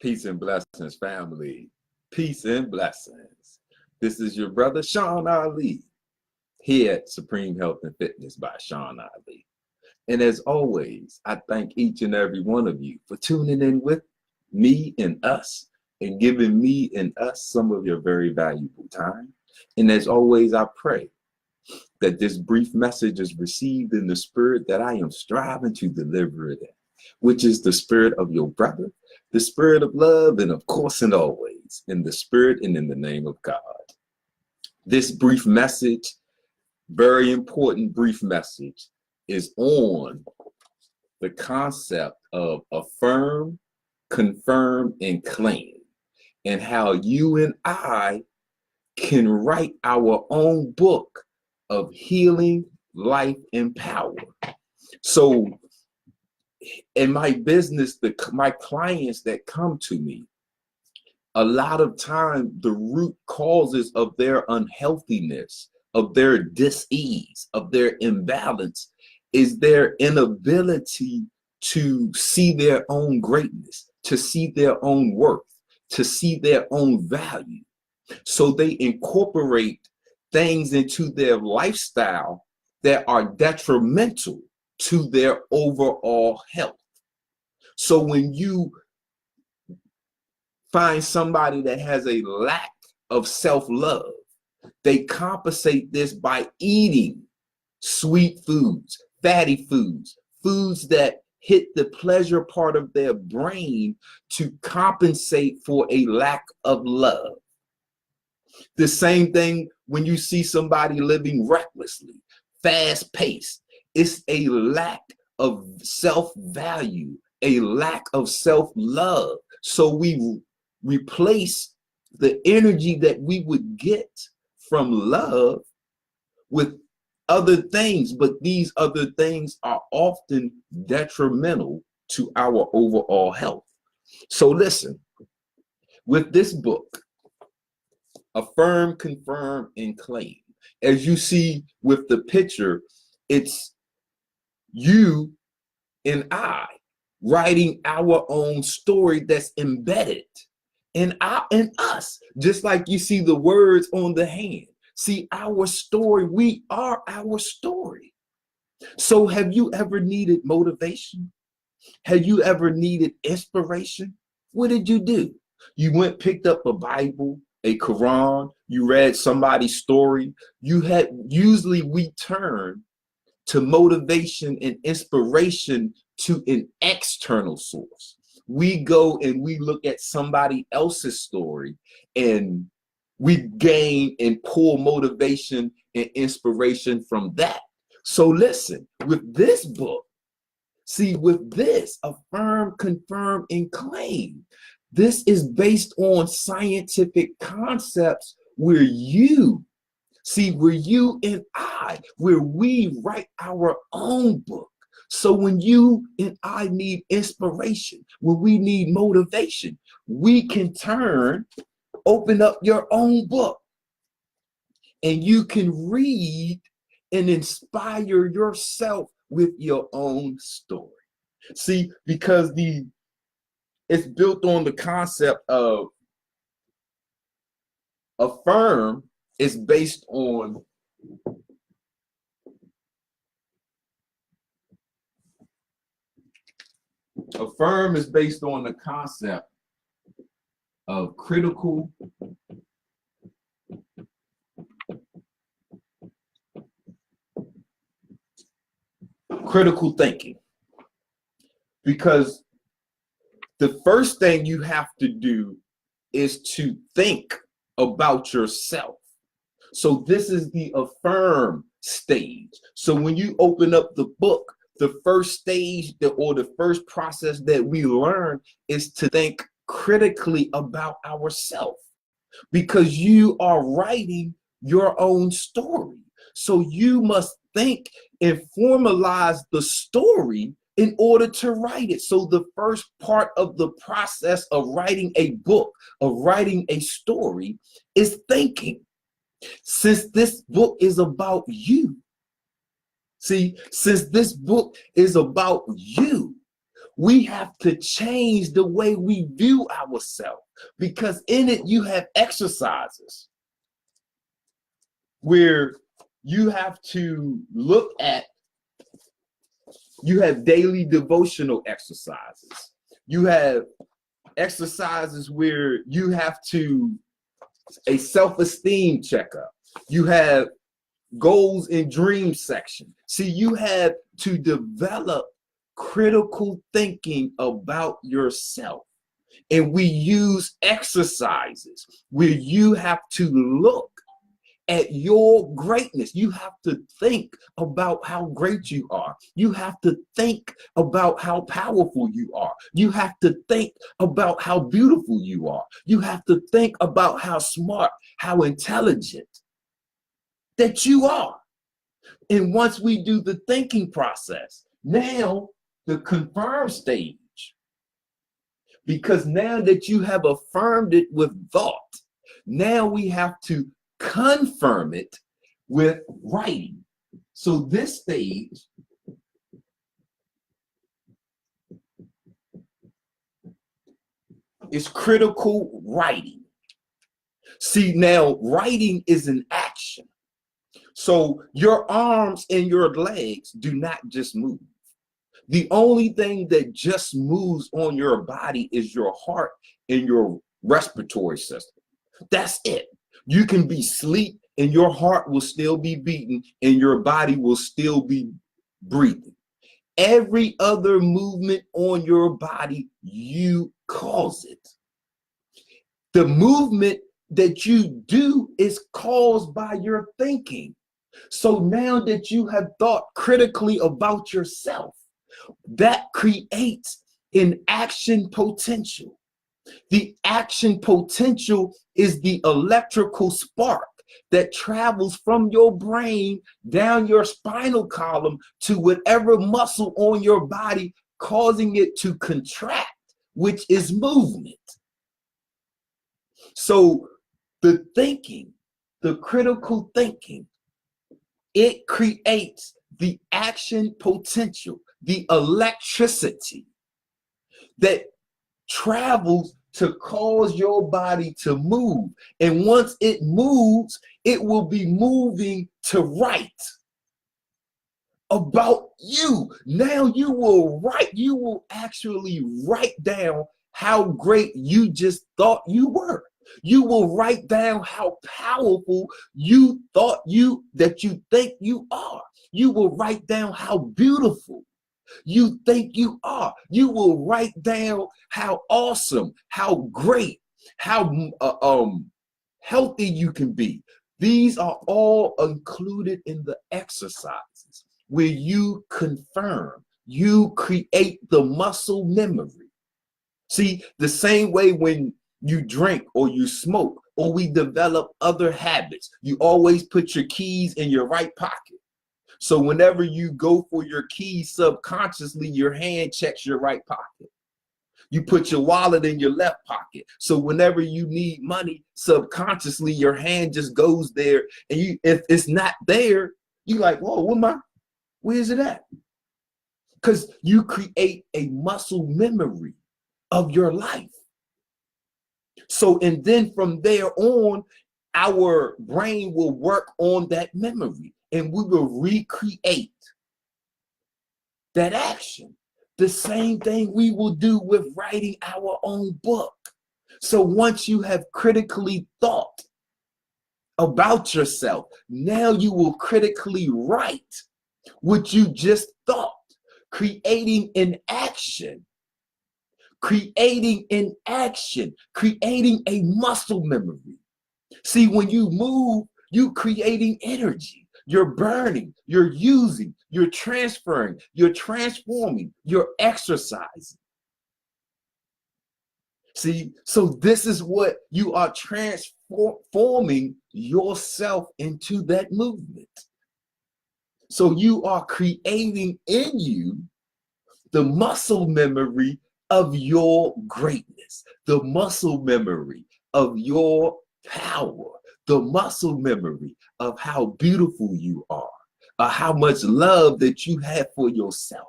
Peace and blessings, family. Peace and blessings. This is your brother, Sean Ali, here at Supreme Health and Fitness by Sean Ali. And as always, I thank each and every one of you for tuning in with me and us and giving me and us some of your very valuable time. And as always, I pray that this brief message is received in the spirit that I am striving to deliver it in, which is the spirit of your brother, the spirit of love, and of course and always in the spirit and in the name of God. This brief message, very important brief message, is on the concept of affirm, confirm, and claim, and how you and I can write our own book of healing, life, and power. So in my business, my clients that come to me, a lot of time the root causes of their unhealthiness, of their dis-ease, of their imbalance is their inability to see their own greatness, to see their own worth, to see their own value. So they incorporate things into their lifestyle that are detrimental to their overall health. So when you find somebody that has a lack of self-love, they compensate this by eating sweet foods, fatty foods, foods that hit the pleasure part of their brain to compensate for a lack of love. The same thing when you see somebody living recklessly, fast-paced. It's a lack of self-value, a lack of self-love. So we replace the energy that we would get from love with other things, but these other things are often detrimental to our overall health. So listen, with this book, Affirm, Confirm, and Claim, as you see with the picture, it's you and I writing our own story that's embedded in us, just like you see the words on the hand. See, our story, we are our story. So have you ever needed motivation? Have you ever needed inspiration? What did you do? You went, picked up a Bible, a Quran, you read somebody's story. Usually we turn to motivation and inspiration to an external source. We go and we look at somebody else's story and we gain and pull motivation and inspiration from that. So listen, with this book, see, with this, Affirm, Confirm, and Claim, this is based on scientific concepts where you and I, where we write our own book. So when you and I need inspiration, when we need motivation, we can open up your own book and you can read and inspire yourself with your own story. See, because it's built on the concept of affirm is based on the concept of critical thinking. Because the first thing you have to do is to think about yourself. So this is the affirm stage. So when you open up the book, the first stage or the first process that we learn is to think critically about ourselves, because you are writing your own story. So you must think and formalize the story in order to write it. So the first part of the process of writing a book, of writing a story, is thinking. Since this book is about you, since this book is about you, We have to change the way we view ourselves, because in it you have exercises where you have to look at, you have daily devotional exercises. You have exercises where you have to, a self-esteem checkup. You have goals and dreams section. See, you have to develop critical thinking about yourself. And we use exercises where you have to look at your greatness. You have to think about how great you are. You have to think about how powerful you are. You have to think about how beautiful you are. You have to think about how smart, how intelligent that you are. And once we do the thinking process, now the confirm stage, because now that you have affirmed it with thought, now we have to confirm it with writing. So this stage is critical writing. See, now writing is an action. So your arms and your legs do not just move. The only thing that just moves on your body is your heart and your respiratory system. That's it. You can be asleep and your heart will still be beating and your body will still be breathing. Every other movement on your body, you cause it. The movement that you do is caused by your thinking. So now that you have thought critically about yourself, that creates an action potential. The action potential is the electrical spark that travels from your brain down your spinal column to whatever muscle on your body, causing it to contract, which is movement. So the thinking, the critical thinking, it creates the action potential, the electricity that travels to cause your body to move. And once it moves, it will be moving to write about you. Now you will write, you will actually write down how great you just thought you were. You will write down how powerful you thought that you think you are. You will write down how beautiful you think you are. You will write down how awesome, how great, how healthy you can be. These are all included in the exercises where you confirm, you create the muscle memory. See, the same way when you drink or you smoke or we develop other habits, you always put your keys in your right pocket. So whenever you go for your keys, subconsciously, your hand checks your right pocket. You put your wallet in your left pocket. So whenever you need money, subconsciously, your hand just goes there. And if it's not there, you're like, whoa, where's it at? Because you create a muscle memory of your life. So, and then from there on, our brain will work on that memory and we will recreate that action. The same thing we will do with writing our own book. So once you have critically thought about yourself, now you will critically write what you just thought, creating an action. Creating an action, creating a muscle memory. See, when you move, you're creating energy. You're burning, you're using, you're transferring, you're transforming, you're exercising. See, so this is what you are transforming yourself into that movement. So you are creating in you the muscle memory of your greatness, the muscle memory of your power, the muscle memory of how beautiful you are, or how much love that you have for yourself.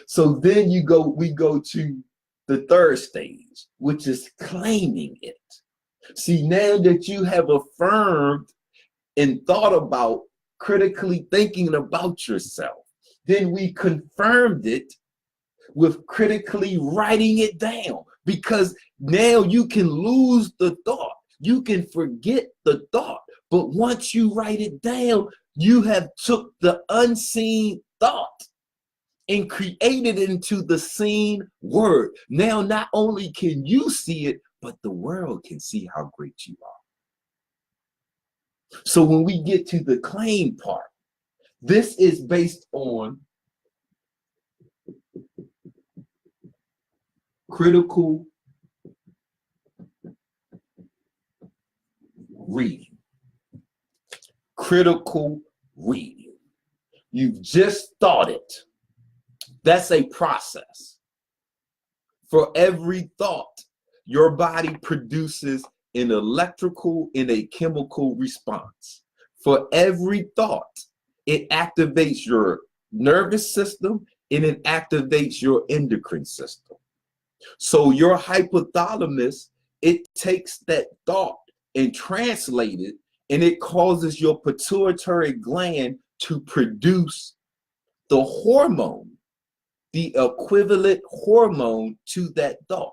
So then we go to the third stage, which is claiming it. See, now that you have affirmed and thought about critically thinking about yourself, then we confirmed it with critically writing it down, because now you can lose the thought. You can forget the thought. But once you write it down, you have took the unseen thought and created it into the seen word. Now, not only can you see it, but the world can see how great you are. So when we get to the claim part, this is based on critical reading. Critical reading. You've just thought it. That's a process. For every thought, your body produces an electrical and a chemical response. For every thought, it activates your nervous system and it activates your endocrine system. So your hypothalamus, it takes that thought and translates it, and it causes your pituitary gland to produce the hormone, the equivalent hormone to that thought.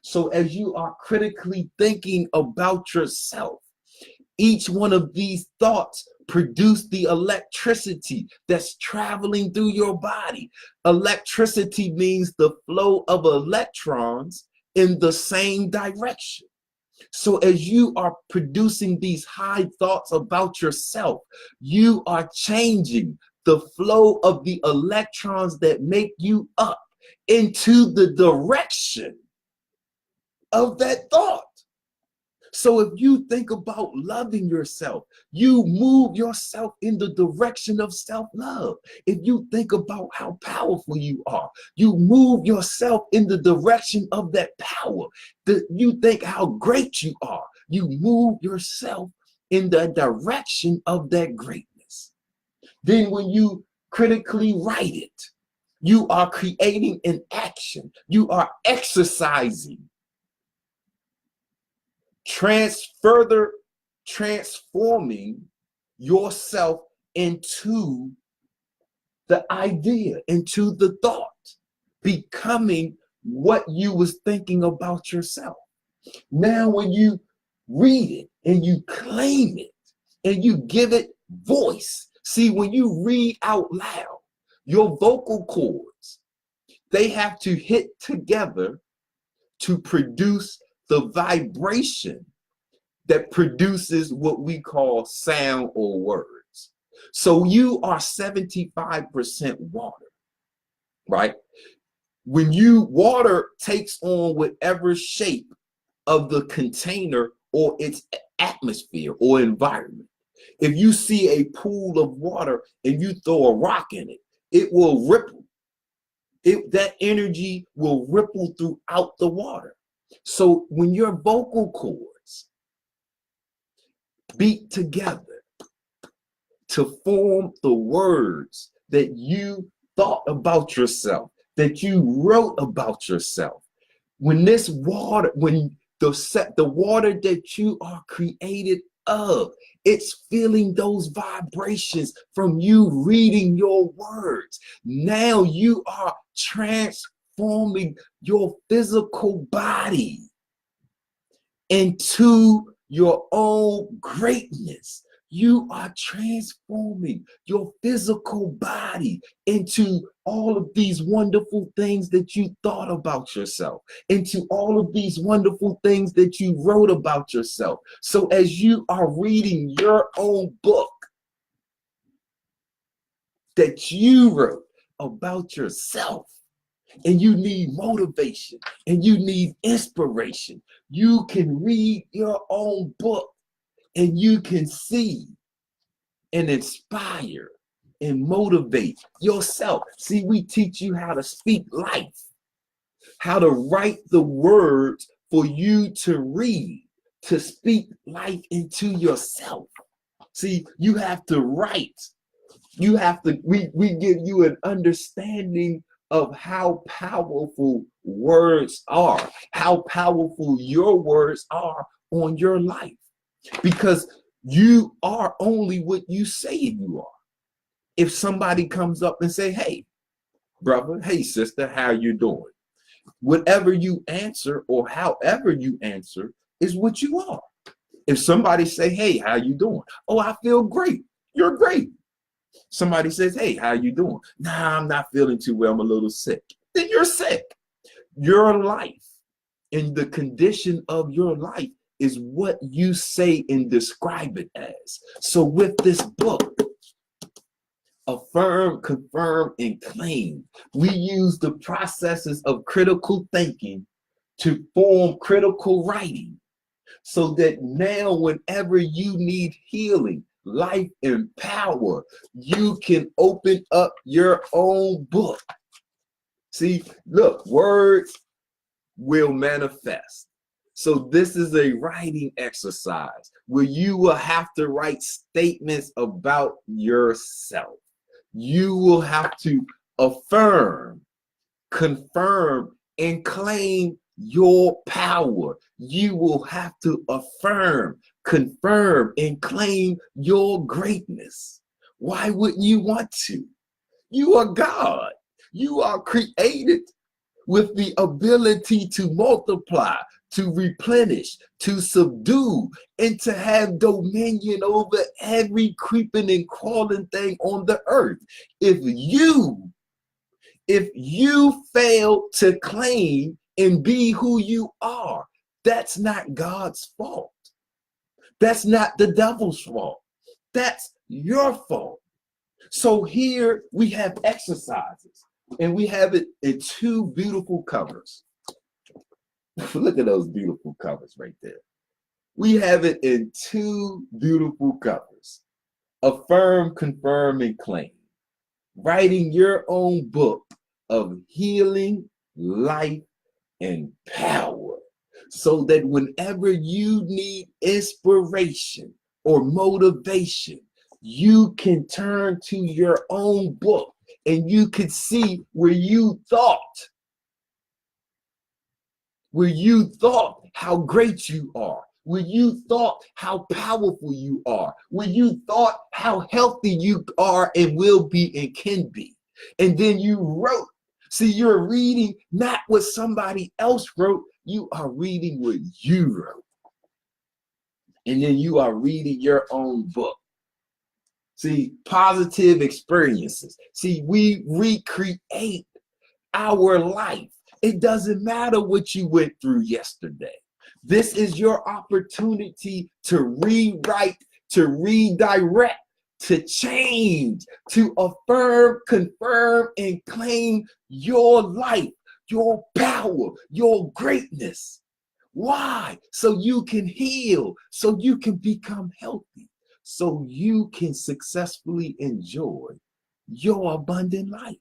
So as you are critically thinking about yourself, each one of these thoughts produce the electricity that's traveling through your body. Electricity means the flow of electrons in the same direction. So as you are producing these high thoughts about yourself, you are changing the flow of the electrons that make you up into the direction of that thought. So if you think about loving yourself, you move yourself in the direction of self-love. If you think about how powerful you are, you move yourself in the direction of that power. You think how great you are, you move yourself in the direction of that greatness. Then when you critically write it, you are creating an action. You are exercising. Further transforming yourself into the idea, into the thought, becoming what you was thinking about yourself. Now, when you read it and you claim it and you give it voice, see, when you read out loud, your vocal cords, they have to hit together to produce the vibration that produces what we call sound or words. So you are 75% water, right? When water takes on whatever shape of the container or its atmosphere or environment. If you see a pool of water and you throw a rock in it, it will ripple. That energy will ripple throughout the water. So when your vocal cords beat together to form the words that you thought about yourself, that you wrote about yourself, when the water that you are created of, it's feeling those vibrations from you reading your words. Now you are transforming your physical body into your own greatness. You are transforming your physical body into all of these wonderful things that you thought about yourself, into all of these wonderful things that you wrote about yourself. So as you are reading your own book that you wrote about yourself, and you need motivation and you need inspiration, you can read your own book and you can see and inspire and motivate yourself. See, we teach you how to speak life, how to write the words for you to read, to speak life into yourself. See, you have to write. We give you an understanding of how powerful words are, how powerful your words are on your life. Because you are only what you say you are. If somebody comes up and say, hey, brother, hey, sister, how you doing? Whatever you answer or however you answer is what you are. If somebody say, hey, how you doing? Oh, I feel great. You're great. Somebody says, hey, how you doing? Nah, I'm not feeling too well. I'm a little sick. Then you're sick. Your life and the condition of your life is what you say and describe it as. So with this book, Affirm, Confirm, and Claim, we use the processes of critical thinking to form critical writing, so that now whenever you need healing, life, and power, you can open up your own book. See, look, words will manifest. So this is a writing exercise where you will have to write statements about yourself. You will have to affirm, confirm, and claim your power. You will have to affirm, confirm, and claim your greatness. Why wouldn't you want to? You are God. You are created with the ability to multiply, to replenish, to subdue, and to have dominion over every creeping and crawling thing on the earth. If you fail to claim and be who you are, that's not God's fault. That's not the devil's fault. That's your fault. So here we have exercises, and we have it in two beautiful covers. Look at those beautiful covers right there. We have it in two beautiful covers. Affirm, confirm, and claim. Writing your own book of healing, life, and power, so that whenever you need inspiration or motivation, you can turn to your own book and you can see where you thought how great you are, where you thought how powerful you are, where you thought how healthy you are and will be and can be. And then you wrote. See, you're reading not what somebody else wrote, you are reading what you wrote. And then you are reading your own book. See, positive experiences. See, we recreate our life. It doesn't matter what you went through yesterday. This is your opportunity to rewrite, to redirect, to change, to affirm, confirm, and claim your life, your power, your greatness. Why? So you can heal, so you can become healthy, so you can successfully enjoy your abundant life.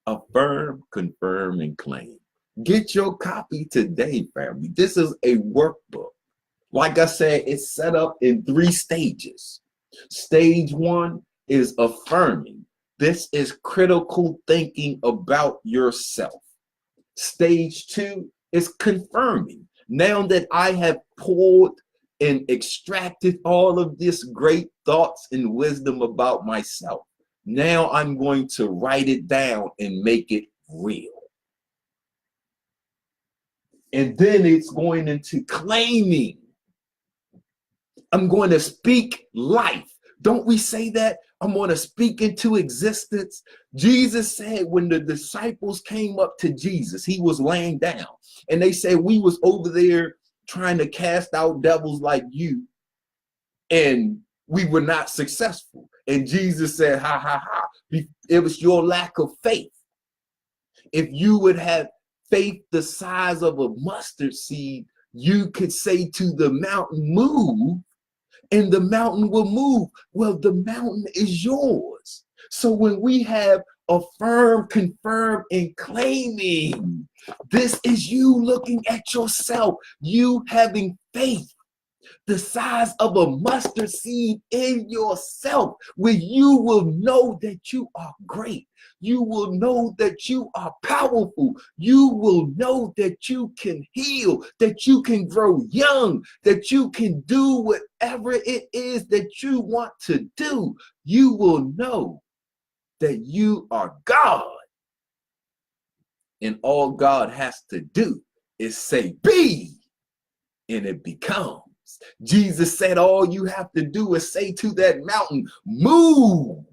Affirm, confirm, and claim. Get your copy today, family. This is a workbook. Like I said, it's set up in 3 stages. Stage 1 is affirming. This is critical thinking about yourself. Stage 2 is confirming. Now that I have poured and extracted all of this great thoughts and wisdom about myself, now I'm going to write it down and make it real. And then it's going into claiming. I'm going to speak life. Don't we say that? I'm going to speak into existence. Jesus said when the disciples came up to Jesus, he was laying down. And they said, we was over there trying to cast out devils like you, and we were not successful. And Jesus said, ha, ha, ha. It was your lack of faith. If you would have faith the size of a mustard seed, you could say to the mountain, move, and the mountain will move. Well, the mountain is yours. So when we have affirm, confirm, and claiming, this is you looking at yourself, you having faith. the size of a mustard seed in yourself, where you will know that you are great. You will know that you are powerful. You will know that you can heal, that you can grow young, that you can do whatever it is that you want to do. You will know that you are God. And all God has to do is say, be, and it becomes. Jesus said, all you have to do is say to that mountain, move,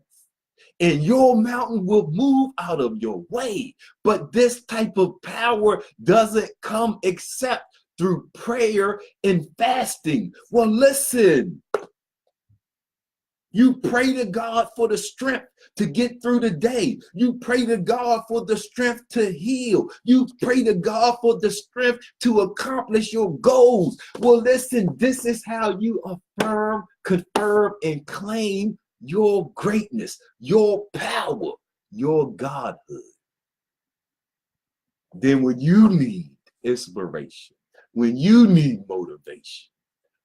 and your mountain will move out of your way. But this type of power doesn't come except through prayer and fasting. Well, listen, you pray to God for the strength to get through the day. You pray to God for the strength to heal. You pray to God for the strength to accomplish your goals. Well, listen, this is how you affirm, confirm, and claim your greatness, your power, your godhood. Then when you need inspiration, when you need motivation,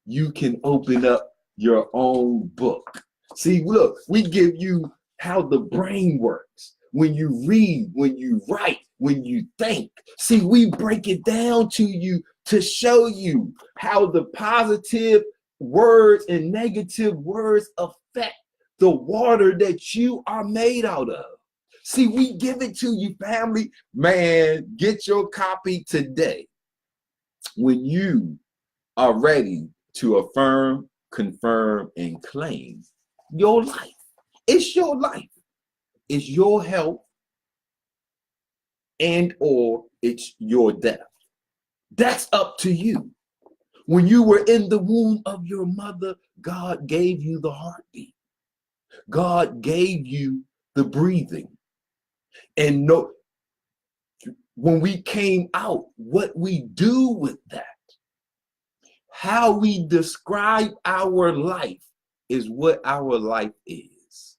you can open up your own book. See, look, we give you how the brain works. When you read, when you write, when you think. See, we break it down to you to show you how the positive words and negative words affect the water that you are made out of. See, we give it to you, family. Man, get your copy today when you are ready to affirm, confirm, and claim your life. It's your life. It's your health and or it's your death. That's up to you. When you were in the womb of your mother, God gave you the heartbeat. God gave you the breathing. And no, when we came out, what we do with that, how we describe our life is what our life is.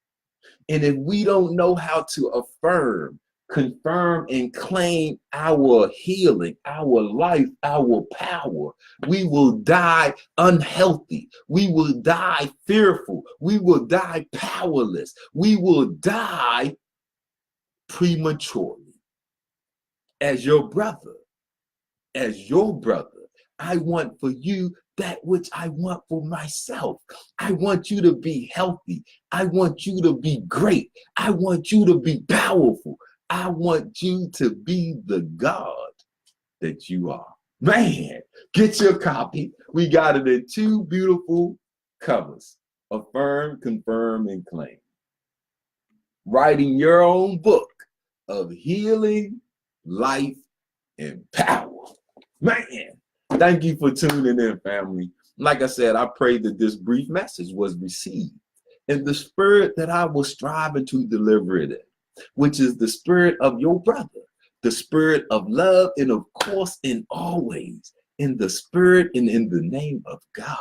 And if we don't know how to affirm, confirm, and claim our healing, our life, our power, we will die unhealthy. We will die fearful. We will die powerless. We will die prematurely. As your brother, I want for you that which I want for myself. I want you to be healthy. I want you to be great. I want you to be powerful. I want you to be the God that you are. Man, get your copy. We got it in 2 beautiful covers. Affirm, confirm, and claim. Writing your own book of healing, life, and power. Man, thank you for tuning in, family. Like I said, I pray that this brief message was received in the spirit that I was striving to deliver it in, which is the spirit of your brother, the spirit of love, and of course, and always, in the spirit and in the name of God.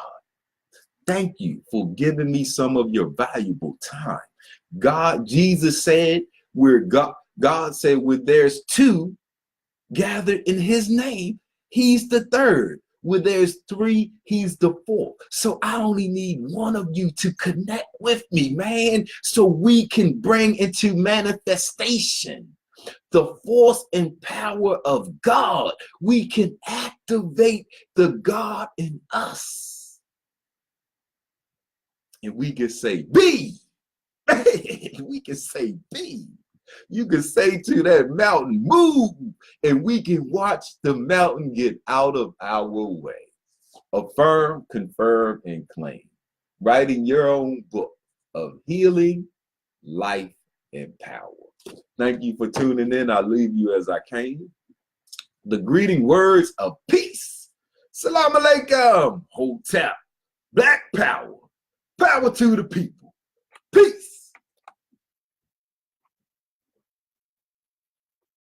Thank you for giving me some of your valuable time. Jesus said, God said, where there's 2 gathered in his name, he's the 3rd. Where there's 3, he's the 4th. So I only need one of you to connect with me, man, so we can bring into manifestation the force and power of God. We can activate the God in us. And we can say, be. We can say, be. You can say to that mountain, move, and we can watch the mountain get out of our way. Affirm, confirm, and claim. Writing your own book of healing, life, and power. Thank you for tuning in. I leave you as I came. The greeting words of peace. Salam alaikum. Hotep. Black power. Power to the people.